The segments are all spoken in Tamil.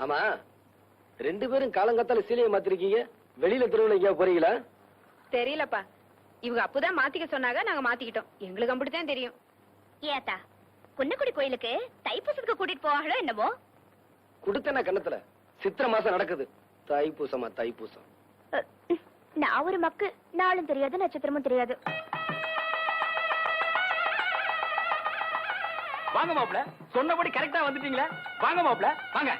ஆமா, 2 பேரும் காலங்காத்தால சீலையை மாத்திருக்கீங்க. வெளியில திருவிழா எங்கேயா போறீங்களா? தெரியலப்பா, இவங்க அப்பதான் மாத்திக்க சொன்னாங்க, நாங்க மாத்திக்கிட்டோம். எங்களுக்கு அப்படித்தான் தெரியும். ஏத்தா குன்னக்குடி கோயிலுக்கு தைப்பூசத்துக்கு கூட்டிட்டு போவாங்களோ என்னமோ? குடுத்தன கண்ணத்துல சித்திரை மாசம் நடக்குது. தைப்பூசமா தைப்பூசம். நான் ஒரு மக்கு, நாளும் தெரியாது நட்சத்திரமும் தெரியாது. வாங்க மாப்பிள, சொன்னபடி கரெக்டா வந்துட்டீங்களா? வாங்க மாப்பிள, வாங்க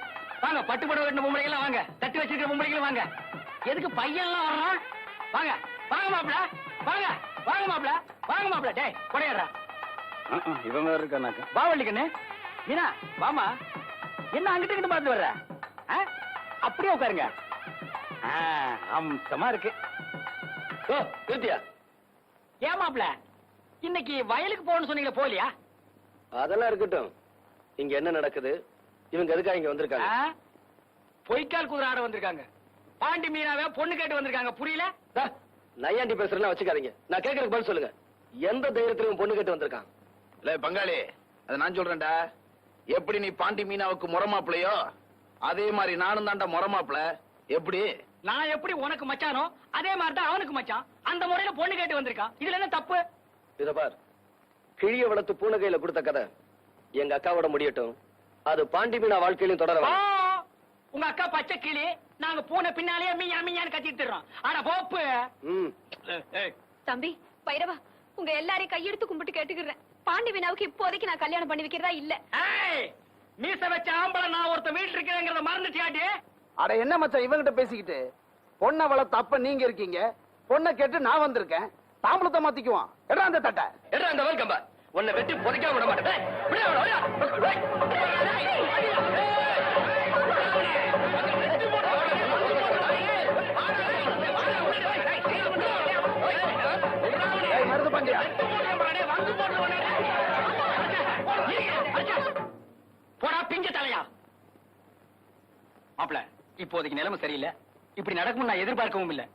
வாங்க. பட்டு படம் கட்டின பொம்பளைகள் வாங்க, தட்டி வச்சிருக்கிற பொம்பளைகள் வாங்க. எதுக்கு பையன்லாம் வர்றான்? வாங்க வாங்க மாப்பிள, வாங்க வாங்க மாப்பிள, வாங்க மாப்பிள. டேய் கொடையாடுறா. இவன் வேற இருக்கானாக்கா. பாவள்ளி கண்ணு, மீனா வாமா. என்ன அங்கிட்டு கிட்ட பார்த்து வர்ற? அப்படியே உட்காருங்க. அம்சமா இருக்கு. ஓ நிறுத்தியா? ஏன் மாப்பிள, இன்னைக்கு வயலுக்கு போகணும்னு சொன்னீங்களே, போகலையா? அதெல்லாம் இருக்கட்டும். இங்க என்ன நடக்குது? இவங்க எதுக்காக இங்க வந்திருக்காங்க? பொய்க்கால் குதிரை ஆட வந்திருக்காங்க. பாண்டி மீனாவே பொண்ணு கேட்டு வந்திருக்காங்க. புரியல? நையாண்டி பேசுறேன்னா வச்சுக்காதீங்க. நான் கேட்கறதுக்கு பதில் சொல்லுங்க. எந்த தைரியத்திலும் பொண்ணு கேட்டு வந்திருக்கான்? இல்ல பங்காளி, அத நான் சொல்றேன்டா. எப்படி நீ பாண்டி மீனாவுக்கு முறமாப்பிளையோ அதே மாதிரி நானும் தாண்டா முறமாப்பிள. எப்படி? நான் எப்படி உனக்கு மச்சானோ அதே மாதிரி தான் அவனுக்கு மச்சான். அந்த முறையில பொண்ணு கேட்டு வந்திருக்கான். இதுல என்ன தப்பு? இத பார், கிழிய வளர்த்து பூனை கையில கொடுத்த கதை எங்க அக்காவோட முடியட்டும். அது பாண்டி மீனா வாழ்க்கையிலும் தொடர. உங்க அக்கா பச்சை கிளி, நாங்க பூனை பின்னாலேயே மீயா மீயான்னு கத்திட்டு இருக்கோம். ஆனா போப்பு. தம்பி பைரவா, உங்க எல்லாரையும் கையெடுத்து கும்பிட்டு கேட்டுக்கிறேன். பாண்டி மீனாவுக்கு இப்போதைக்கு நான் கல்யாணம் பண்ணி வைக்கிறதா இல்ல. மீச வச்ச ஆம்பளை நான் ஒருத்த வீட்டுல இருக்கிறேங்கிறத மறந்துட்டியாட்டி? அட என்ன மச்சான் இவங்கிட்ட பேசிக்கிட்டு? பொண்ணை வளர்த்த அப்ப நீங்க இருக்கீங்க, பொண்ணை கேட்டு நான் வந்திருக்கேன். தாம்பளத்தை மாத்திக்குவான். எடா அந்த தட்டை, எடா அந்த வெல்கம்பா. உன்னை வெட்டி புதைக்காம விட மாட்டேன். மருது பாண்டியா, போடா பிஞ்ச தலையா. மாப்பிள, இப்போதைக்கு நிலைமை சரியில்லை. இப்படி நடக்கும் நான் எதிர்பார்க்கவும் இல்லை.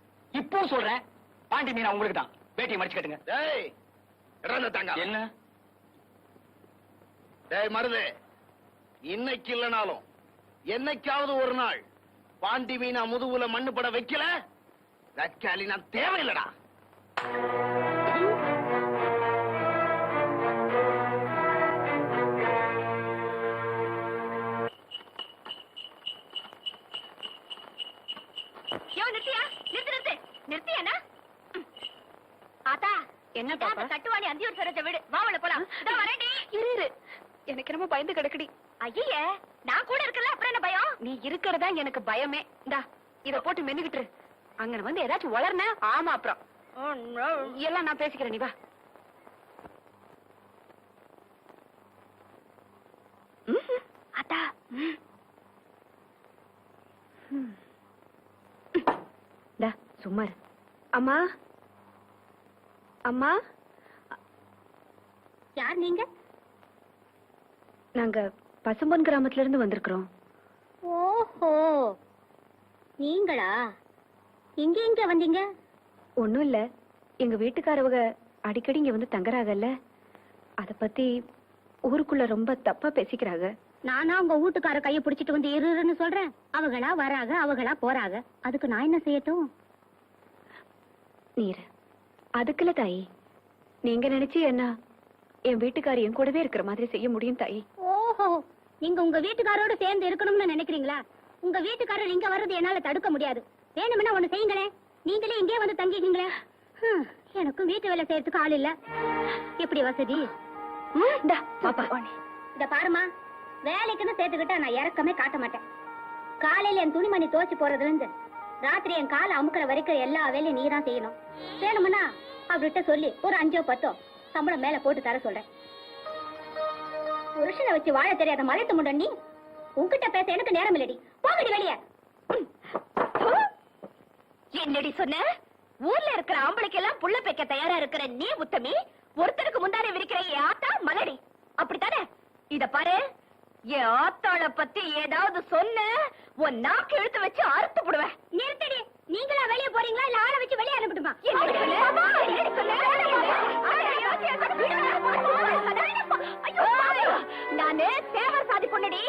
இப்போ சொல்றேன், பாண்டி மீனா உங்களுக்கு தான். வேட்டியை மடிச்சு கட்டுங்க. என்ன? டேய் மருது, இன்னைக்கு இல்லனாலும் என்னைக்காவது ஒரு நாள் பாண்டி மீனா முதுகுல மண்ணு பட வைக்கல, தக்காளி நான் தேவையில்லடா. என்ன கட்டுவாணி அந்தியூர் சரோஜ வீடு, வாவல போலாம். இரு, எனக்கு என்னமோ பயந்து கிடக்குடி. ஐயே, நான் கூட இருக்கல, அப்புறம் என்ன பயம்? நீ இருக்கிறதா எனக்கு பயமே. இந்தா இத போட்டு மென்னுகிட்டு அங்க வந்து ஏதாச்சும் வளர்ன. ஆமா, அப்புறம் எல்லாம் நான் பேசிக்கிறேன். நீ வா. அத்தா, சும்மா இரு. அம்மா அம்மா. யார் நீங்க? நாங்க பசும்பொன் கிராமத்துல இருந்து வந்திருக்கிறோம். ஓஹோ, நீங்களா? இங்க எங்க வந்தீங்க? ஒண்ணும் இல்ல, எங்க வீட்டுக்காரவங்க அடிக்கடி இங்க வந்து தங்குறாங்கல்ல, அத பத்தி ஊருக்குள்ள ரொம்ப தப்பா பேசிக்கிறாங்க. நானா உங்க வீட்டுக்கார கைய பிடிச்சிட்டு வந்து இருன்னு சொல்றேன். அவங்களா வராங்க, அவங்களா போறாங்க. அதுக்கு நான் என்ன செய்யட்டும்? நீர் அதுக்குல தாயி, நீங்க நினைச்சு என்ன என் வீட்டுக்காரி என் கூடவே இருக்கிற மாதிரி செய்ய முடியும் தாயி. ஓஹோ, நீங்க உங்க வீட்டுக்காரோட சேர்ந்து இருக்கணும்னு நினைக்கிறீங்களா? உங்க வீட்டுக்காரர் இங்க வர்றது என்னால தடுக்க முடியாது. வேணும்னா ஒண்ணு செய்யுங்களேன், நீங்களே இங்கே வந்து தங்கிக்கீங்களே. எனக்கும் வீட்டு வேலை செய்யறதுக்கு ஆள் இல்ல. எப்படி வசதி? இத பாருமா, வேலைக்குன்னு சேர்த்துக்கிட்டா நான் இறக்கமே காட்ட மாட்டேன். காலையில என் துணிமணி துவச்சு போறதுல இருந்து ராத்திரி என் காலை அமுக்கிற வரைக்கும் எல்லா வேலையும் நீதான் செய்யணும். வேணும்னா அவர்கிட்ட சொல்லி ஒரு 5 or 10 சம்பளம் மேல போட்டு தர சொல்றேன். புருஷனை வச்சு வாழ தெரியாத மலைத்து முண்டன் நீ. உன்கிட்ட பேச எனக்கு நேரம் இல்லடி. போகடி வெளியே. என்னடி சொன்ன? ஊர்ல இருக்கிற ஆம்பளைக்கு எல்லாம் புள்ள பெக்க தயாரா இருக்கிற நீ உத்தமி, ஒருத்தருக்கு முந்தானே விரிக்கிற ஆத்தா மலடி, அப்படித்தானே? இத பாரு, என் ஆத்தாள பத்தி ஏதாவது சொன்ன உன் நாக்கு இழுத்து வச்சு அறுத்து போடுவேன். நிறுத்தடி. நீங்களா வெளியே போறீங்களா இல்ல ஆளை வச்சு வெளியே அனுப்பிடுமா? நானு சேவர் சாதி பொண்ணடி.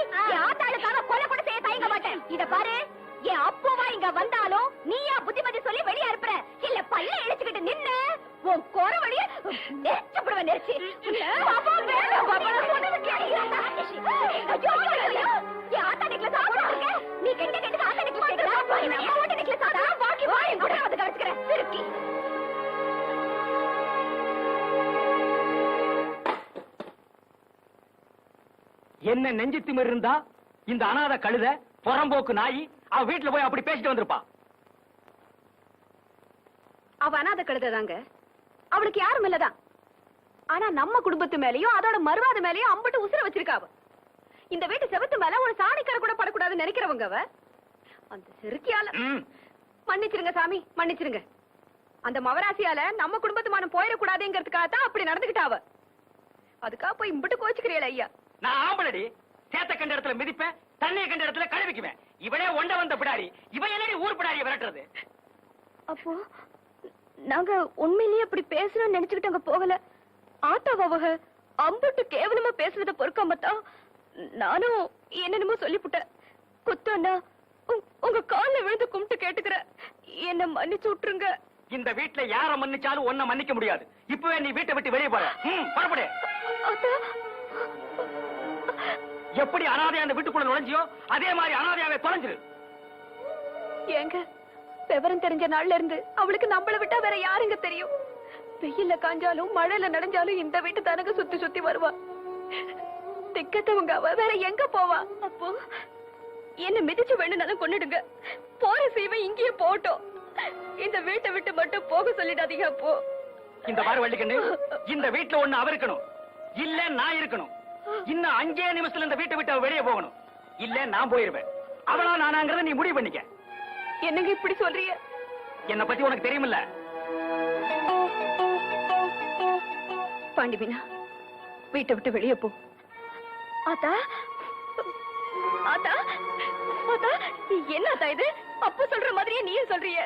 ஆத்தாளுக்காக கொலை கூட செய்ய தயங்க மாட்டேன். இத பாரு, என் அப்போவா இங்க வந்தாலும் நீயா புத்திமதி சொல்லி வெளியே அனுப்புற இல்ல பல்ல இழுச்சுக்கிட்டு நின்னு உன் கோர வழிய நெரிச்சுடுவேன் நெரிச்சு. பாப்பா வேண்டாம் பாப்பா, நான் சொன்னது கேளு. ஐயோ ஐயோ, என் ஆத்தா நெக்லஸ் ஆடுறாங்க. நீ கெட்ட கெட்ட ஆத்தா நெக்லஸ் கேக்குறா, என் அம்மா ஓட்ட நெக்லஸ் ஆடா. பாக்கி வா என் கூட வந்து கவனிச்சுக்கிறேன் சிறுக்கி. என்ன நெஞ்சு திமிர் இருந்தா இந்த அனாதை கழுத புறம்போக்கு நாயி அவ வீட்டுல போய் அப்படி பேசிட்டு வந்திருப்பா. அவ அனாதை கழுதைதாங்க, அவளுக்கு யாரும் இல்லதான். ஆனா நம்ம குடும்பத்து மேலயும் அதோட மறுவாத மேலயும் அம்பட்டு உசுர வச்சிருக்காவ. இந்த வீட்டு செவத்து மேல ஒரு சாணிக்கரை கூட படக்கூடாதுன்னு நினைக்கிறவங்க அவ. அந்த செருக்கியால மன்னிச்சிருங்க சாமி, மன்னிச்சிருங்க. அந்த மவராசியால நம்ம குடும்பத்து மானம் போயிடக்கூடாதுங்கிறதுக்காக தான் அப்படி நடந்துகிட்டாவ. அதுக்காக போய் இம்பட்டு கோச்சுக்கிறீங்களா ஐயா? நான் ஆம்பளடி, சேத்த கண்ட இடத்துல மிதிப்பேன், தண்ணிய கண்ட இடத்துல கழுவிக்குவேன். இவனே ஒண்ட வந்த பிடாரி, இவன் என்னடி ஊர் பிடாரிய விரட்டுறது? அப்போ நாங்க உண்மையிலேயே அப்படி பேசணும்னு நினைச்சுக்கிட்டு போகல. ஆத்தாவக அம்புட்டு கேவலமா பேசுறத பொறுக்காமத்தான் நானும் என்னென்னமோ சொல்லிப்புட்டேன். குத்தண்ணா, உங்க கால்ல விழுந்து கும்பிட்டு கேட்டுக்கிற, என்ன மன்னிச்சு விட்டுருங்க. இந்த வீட்டுல யார மன்னிச்சாலும் ஒன்ன மன்னிக்க முடியாது. இப்பவே நீ வீட்டை விட்டு வெளியே போற. புறப்படு. எப்படி அனாதையா அந்த வீட்டுக்குள்ள நுழைஞ்சியோ அதே மாதிரி அனாதையாவே தொலைஞ்சிரு. ஏங்க, விவரம் தெரிஞ்ச நாள்ல இருந்து அவளுக்கு நம்மளை விட்டா வேற யாருங்க தெரியும்? வெயில்ல காஞ்சாலும் மழையில நனைஞ்சாலும் இந்த வீட்டு தனக்கு சுத்தி சுத்தி வருவா. திக்கத்தவங்க அவ வேற எங்க போவா? அப்போ என்ன மிதிச்சு வேணும்னாலும் கொண்டுடுங்க. போற சீவை இங்கேயே போட்டோம். இந்த வீட்டை விட்டு மட்டும் போக சொல்லிடாதீங்க. அப்போ இந்த பாரு வள்ளிக்கண்ணு, இந்த வீட்டுல ஒண்ணு அவ இருக்கணும், இல்ல நான் இருக்கணும். இன்னும் 5 நிமிஷத்துல இந்த வீட்டை விட்டு அவ வெளியே போகணும், இல்ல நான் போயிருவேன். அவளா நானாங்கிறத நீ முடிவு பண்ணிக்க. என்னங்க இப்படி சொல்றீங்க? என்ன பத்தி உனக்கு தெரியுமில்ல? பாண்டி மீனா, வீட்டை விட்டு வெளியே போ. ஆத்தா, ஆத்தா, ஆத்தா, என்ன ஆத்தா இது? அப்பா சொல்ற மாதிரியே நீயும் சொல்றீங்க.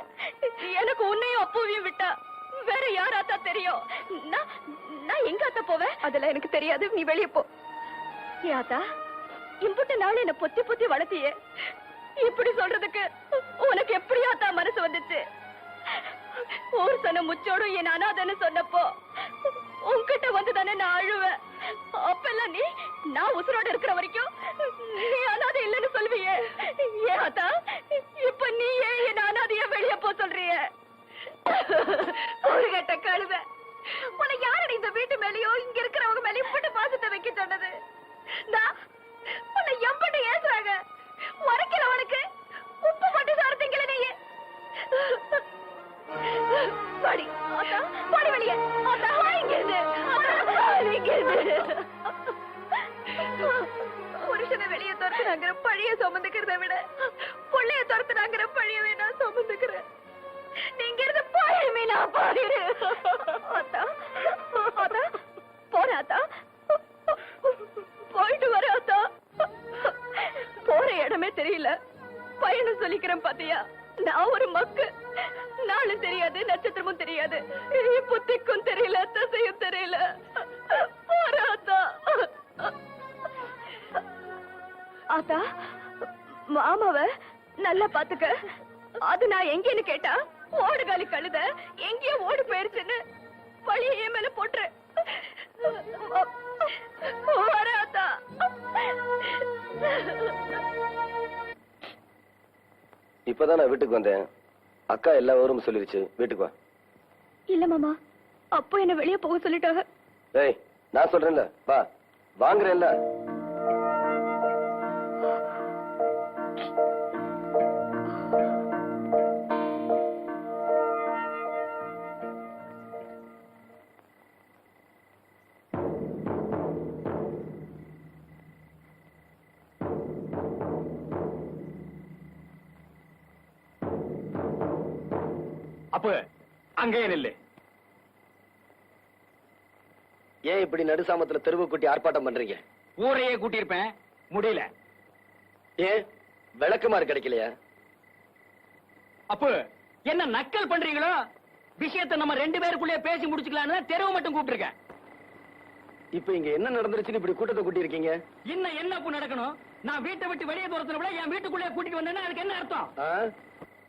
எனக்கு உன்னையும் அப்பாவையும் விட்டா வேற யார் ஆத்தா தெரியும்? நான் எங்க ஆத்தா போவேன்? அதெல்லாம் எனக்கு தெரியாது, நீ வெளியே போ. ஏ ஆத்தா, இம்புட்டு நாள் என்ன பொத்தி பொத்தி வளர்த்தியே, இப்படி சொல்றதுக்கு உனக்கு எப்படி ஆத்தா மனசு வந்துச்சு? ஊர் சொன்ன முச்சோடும் என் அனாதன்னு சொன்னப்போ உன்கிட்ட வந்து தானே நான் அழுவேன். அப்பெல்லாம் நீ நான் உசுரோட இருக்கிற வரைக்கும் நீ அனாதை இல்லைன்னு சொல்லுவியே. ஏன் ஆத்தா இப்ப நீ ஏன் என் அனாதைய வெளியே போ சொல்றிய? ஒரு கட்ட கழுவ, உன்னை யாரடி இந்த வீட்டு மேலயோ இங்க இருக்கிறவங்க மேலயும் இப்படி பாசத்தை வைக்க சொன்னது? நான் உன்னை எம்பட்டு ஏசுறாங்க. உரைக்கல உனக்கு உப்பு போட்டு சார்த்தீங்களே நீ. பாடி ஆத்தா, பாடி வெளியே. ஆத்தா இங்க இருந்து, இங்க இருந்து. புருஷனை வெளியே துரத்துனாங்கிற பழிய சுமந்துக்கிறத விட புள்ளைய துரத்துனாங்கிற பழியவே நான் சுமந்துக்கிறேன். நீங்க இருந்து போயிருமே, நான் பாடிடு. ஆத்தா, ஆத்தா போற ஆத்தா, போயிட்டு வர ஆத்தா. போற இடமே தெரியல, பயணம் சொல்லிக்கிறேன் பாத்தியா? நான் ஒரு மக்கு, நாளும் தெரியாது நட்சத்திரமும் தெரியாது, புத்திக்கும் தெரியல தசையும் தெரியல. ஆத்தா, ஆத்தா மாமாவ நல்லா பாத்துக்க. அது நான் எங்கன்னு கேட்டா ஓடுகாலி கழுத எங்கேயோ ஓடி போயிருச்சுன்னு பழிய என் மேல போட்டுரு. ஆத்தா, இப்பதான் நான் வீட்டுக்கு வந்தேன். அக்கா எல்லா விவரமும் சொல்லிருச்சு. வீட்டுக்கு வா. இல்ல மாமா, அப்போ என்ன வெளியே போக சொல்லிட்டாங்க. ஏய், நான் சொல்றேன்ல, வா. வாங்குறேன்ல. அப்ப அங்கேயே நில்லு. ஏன் இப்படி நடுசாமத்துல தெருவு கூட்டி ஆர்ப்பாட்டம் பண்றீங்க? ஊரையே கூட்டியிருப்பேன், முடியல. ஏன் விளக்குமாறு கிடைக்கலையா? அப்ப என்ன நக்கல் பண்றீங்களோ? விஷயத்தை நம்ம 2 பேருக்குள்ளே பேசி முடிச்சுக்கலான்னு தெருவு மட்டும் கூப்பிட்டுருக்கேன். இப்ப இங்க என்ன நடந்துருச்சுன்னு இப்படி கூட்டத்தை கூட்டி இருக்கீங்க? இன்னும் என்ன அப்ப நடக்கணும்? நான் வீட்டை விட்டு வெளியே தூரத்துல விட என் வீட்டுக்குள்ளே கூட்டிட்டு வந்தேன்னா அதுக்கு என்ன அர்த்தம்?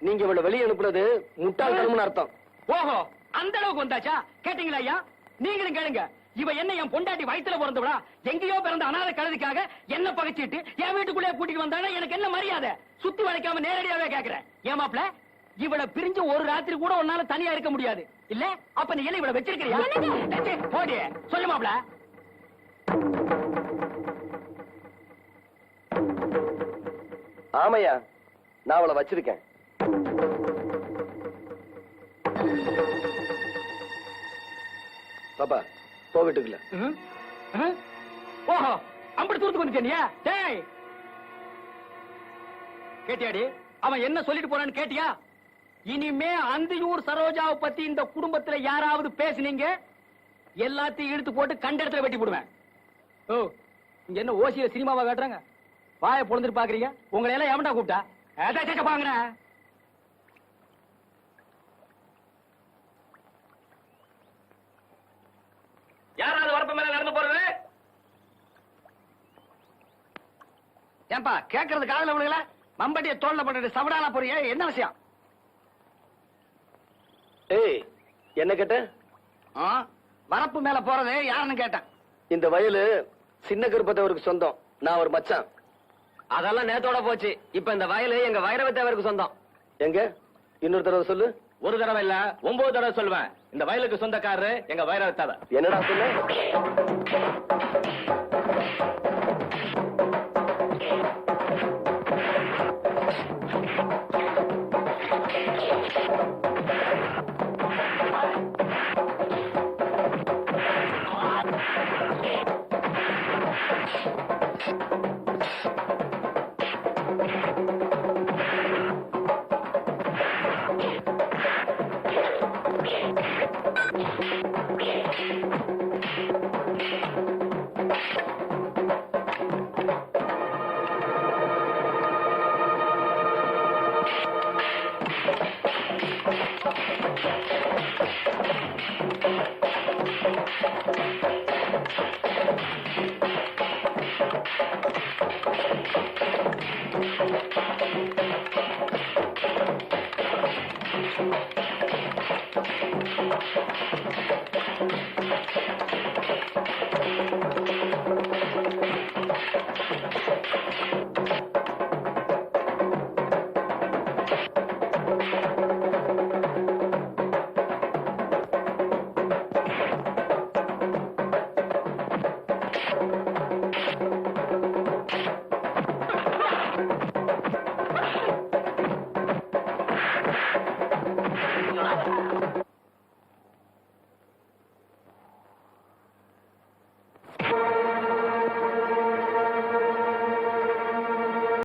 நீங்க இவளை வெளியே அனுப்புறது முட்டாள்தனம்னு அர்த்தம். ஓஹோ, அந்த அளவுக்கு வந்தாச்சா? கேட்டீங்களா ஐயா? நீங்களும் கேளுங்க. இவ என்ன என் பொண்டாட்டி வயித்துல பிறந்தவளா? எங்கேயோ பிறந்த அனாதை கழுதிக்காக என்ன பகைச்சிட்டு என் வீட்டுக்குள்ளே கூட்டிட்டு வந்தானா எனக்கு என்ன மரியாதை? சுத்தி வளைக்காம நேரடியாவே கேக்குறேன். ஏமாப்ல, இவளை பிரிஞ்சு ஒரு ராத்திரி கூட உன்னால தனியா இருக்க முடியாது இல்ல? அப்ப நீ இவளை வச்சிருக்கிறியா? போடி, சொல்லு மாப்ள. ஆமையா, நான் அவளை வச்சிருக்கேன். பாப்பா, போ வீட்டுக்குள்ள. ஓஹோ, அப்படி தூரத்துக்கு வந்துட்டியா? டேய், கேட்டியாடி? அவன் என்ன சொல்லிட்டு போறான்னு கேட்டியா? இனிமே அந்தியூர் சரோஜாவை பத்தி இந்த குடும்பத்துல யாராவது பேசுனீங்க, எல்லாத்தையும் இழுத்து போட்டு கண்ட இடத்துல வெட்டி போடுவேன். ஓ, இங்க என்ன ஓசிய சினிமாவா காட்டுறாங்க? வாயை பொழுதுட்டு பாக்குறீங்க? உங்களை எல்லாம் எவன்டா கூப்பிட்டா? பாங்க. யாராவது வரப்பு மேல நடந்து போறது? ஏன்பா கேட்கறது காதல விடுங்கள? மம்பட்டிய தோல்ல போட்டு சவடாலா போறிய, என்ன விஷயம்? ஏய், என்ன கேட்ட? வரப்பு மேல போறது யாருன்னு கேட்டேன். இந்த வயலு சின்ன கருப்பத்தவருக்கு சொந்தம். நான் ஒரு மச்சான். அதெல்லாம் நேத்தோட போச்சு. இப்ப இந்த வயலு எங்க வைரவத்தேவருக்கு சொந்தம். எங்க? இன்னொரு தடவை சொல்லு. ஒரு தடவை இல்ல, 9 தடவை சொல்லுவேன். இந்த வயலுக்கு சொந்தக்காரரு எங்க வைரவத்தேவர். என்னடா சொல்லு?